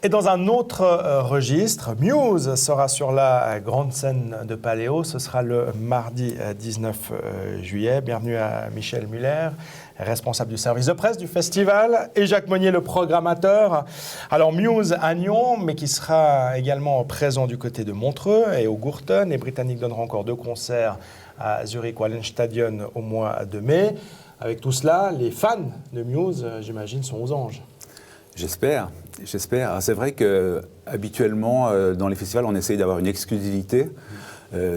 Et dans un autre registre, Muse sera sur la grande scène de Paléo. Ce sera le mardi 19 juillet. Bienvenue à Michel Muller, responsable du service de presse du festival, et Jacques Monnier, le programmateur. Alors Muse à Nyon, mais qui sera également présent du côté de Montreux et au Gurten. Les Britanniques donneront encore 2 concerts à Zurich Wahlenstadion au mois de mai. Avec tout cela, les fans de Muse, j'imagine, sont aux anges. J'espère. C'est vrai qu'habituellement, dans les festivals, on essaye d'avoir une exclusivité.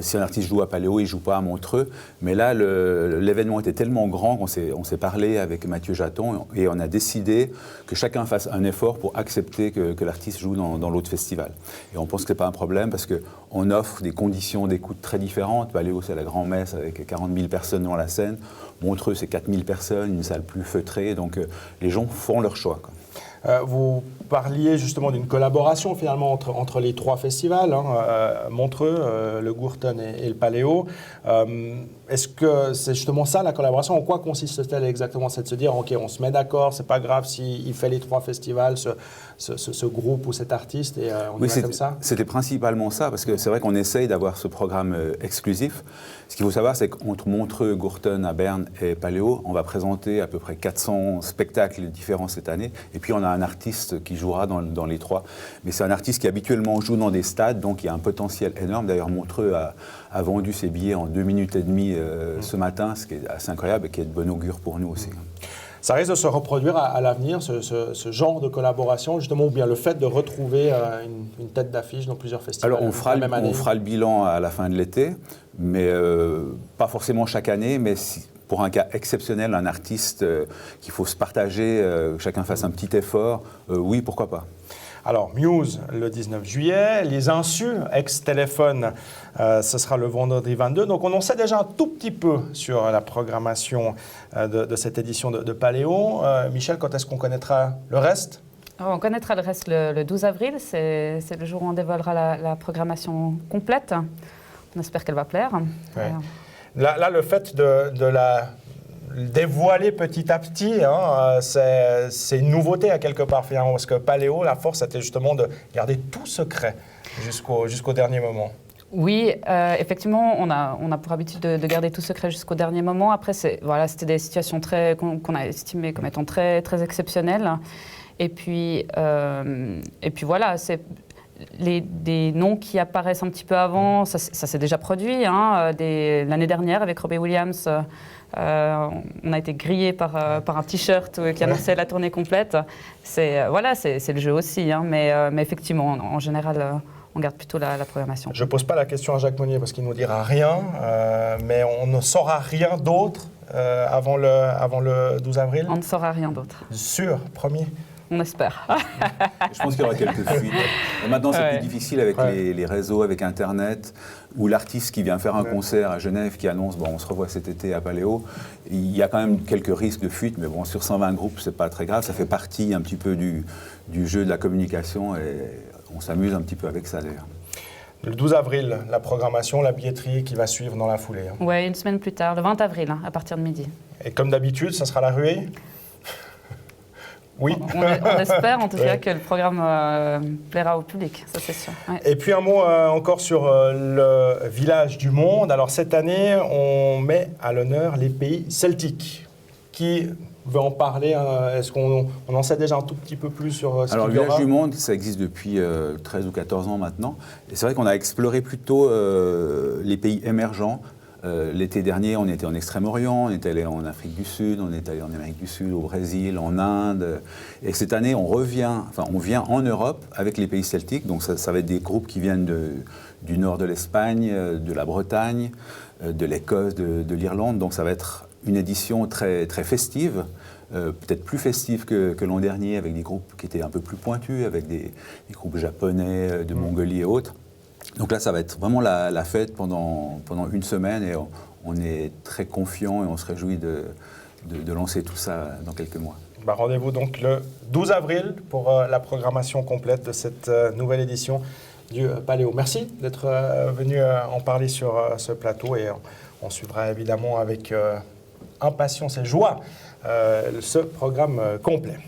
Si un artiste joue à Paléo, il ne joue pas à Montreux. Mais là, l'événement était tellement grand qu'on s'est parlé avec Mathieu Jaton et on a décidé que chacun fasse un effort pour accepter que l'artiste joue dans l'autre festival. Et on pense que ce n'est pas un problème parce qu'on offre des conditions d'écoute très différentes. Paléo, c'est la grand-messe avec 40 000 personnes dans la scène. Montreux, c'est 4 000 personnes, une salle plus feutrée. Donc les gens font leur choix, quoi. Vous parliez justement d'une collaboration finalement entre les 3 festivals, Montreux, le Gurten et le Paléo. Est-ce que c'est justement ça la collaboration? En quoi consiste-t-elle exactement? C'est de se dire, ok, on se met d'accord, c'est pas grave s'il fait les 3 festivals, ce groupe ou cet artiste, et on y va comme ça? C'était principalement ça, parce que c'est vrai qu'on essaye d'avoir ce programme exclusif. Ce qu'il faut savoir, c'est qu'entre Montreux, Gurten à Berne et Paléo, on va présenter à peu près 400 spectacles différents cette année. Et puis on a un artiste qui jouera dans les 3. Mais c'est un artiste qui habituellement joue dans des stades, donc il y a un potentiel énorme. D'ailleurs, Montreux a vendu ses billets en 2 minutes et demie ce matin, ce qui est assez incroyable et qui est de bon augure pour nous aussi. Ça risque de se reproduire à l'avenir, ce genre de collaboration, justement, ou bien le fait de retrouver une tête d'affiche dans plusieurs festivals? Alors, on fera le bilan à la fin de l'été, mais pas forcément chaque année, mais pour un cas exceptionnel, un artiste qu'il faut se partager, chacun fasse un petit effort, oui, pourquoi pas. Alors, Muse, le 19 juillet. Les Insus, ex-téléphone, ce sera le vendredi 22. Donc, on en sait déjà un tout petit peu sur la programmation de cette édition de Paléo. Michel, quand est-ce qu'on connaîtra le reste? On connaîtra le reste le 12 avril. C'est le jour où on dévoilera la programmation complète. On espère qu'elle va plaire. Ouais. Là, le fait de la dévoiler petit à petit, c'est une nouveauté à quelque part finalement, parce que Paléo, la force, c'était justement de garder tout secret jusqu'au dernier moment. Oui, effectivement, on a pour habitude de garder tout secret jusqu'au dernier moment. Après, c'était des situations qu'on a estimées comme étant très, très exceptionnelles. Et puis voilà, c'est des noms qui apparaissent un petit peu avant, ça s'est déjà produit. L'année dernière, avec Robbie Williams, on a été grillé par un t-shirt qui annonçait la tournée complète. C'est le jeu aussi, mais effectivement, en général, on garde plutôt la programmation. Je ne pose pas la question à Jacques Monnier parce qu'il ne nous dira rien, mais on ne saura rien d'autre avant le 12 avril? On ne saura rien d'autre. Sûr, promis? On espère. Je pense qu'il y aura quelques fuites. Maintenant, c'est plus difficile avec les réseaux, avec Internet, ou l'artiste qui vient faire un concert à Genève qui annonce on se revoit cet été à Paléo. Il y a quand même quelques risques de fuite, mais bon, sur 120 groupes, c'est pas très grave. Ça fait partie un petit peu du jeu de la communication et on s'amuse un petit peu avec ça d'ailleurs. Le 12 avril, la programmation, la billetterie qui va suivre dans la foulée. Oui, une semaine plus tard, le 20 avril, à partir de midi. Et comme d'habitude, ça sera la ruée? Oui. On espère en tout cas que le programme plaira au public, ça c'est sûr. Ouais. Et puis un mot encore sur le village du monde. Alors cette année, on met à l'honneur les pays celtiques. Qui veut en parler? Est-ce qu'on en sait déjà un tout petit peu plus sur ce Alors qu'il y aura? Le village du monde, ça existe depuis 13 ou 14 ans maintenant. Et c'est vrai qu'on a exploré plutôt les pays émergents. L'été dernier, on était en Extrême-Orient, on est allé en Afrique du Sud, on est allé en Amérique du Sud, au Brésil, en Inde. Et cette année, on vient en Europe avec les pays celtiques. Donc ça va être des groupes qui viennent du nord de l'Espagne, de la Bretagne, de l'Écosse, de l'Irlande. Donc ça va être une édition très, très festive, peut-être plus festive que l'an dernier, avec des groupes qui étaient un peu plus pointus, avec des groupes japonais, de Mongolie et autres. Donc là, ça va être vraiment la fête pendant une semaine et on est très confiant et on se réjouit de lancer tout ça dans quelques mois. Rendez-vous donc le 12 avril pour la programmation complète de cette nouvelle édition du Paléo. Merci d'être venu en parler sur ce plateau et on suivra évidemment avec impatience et joie ce programme complet.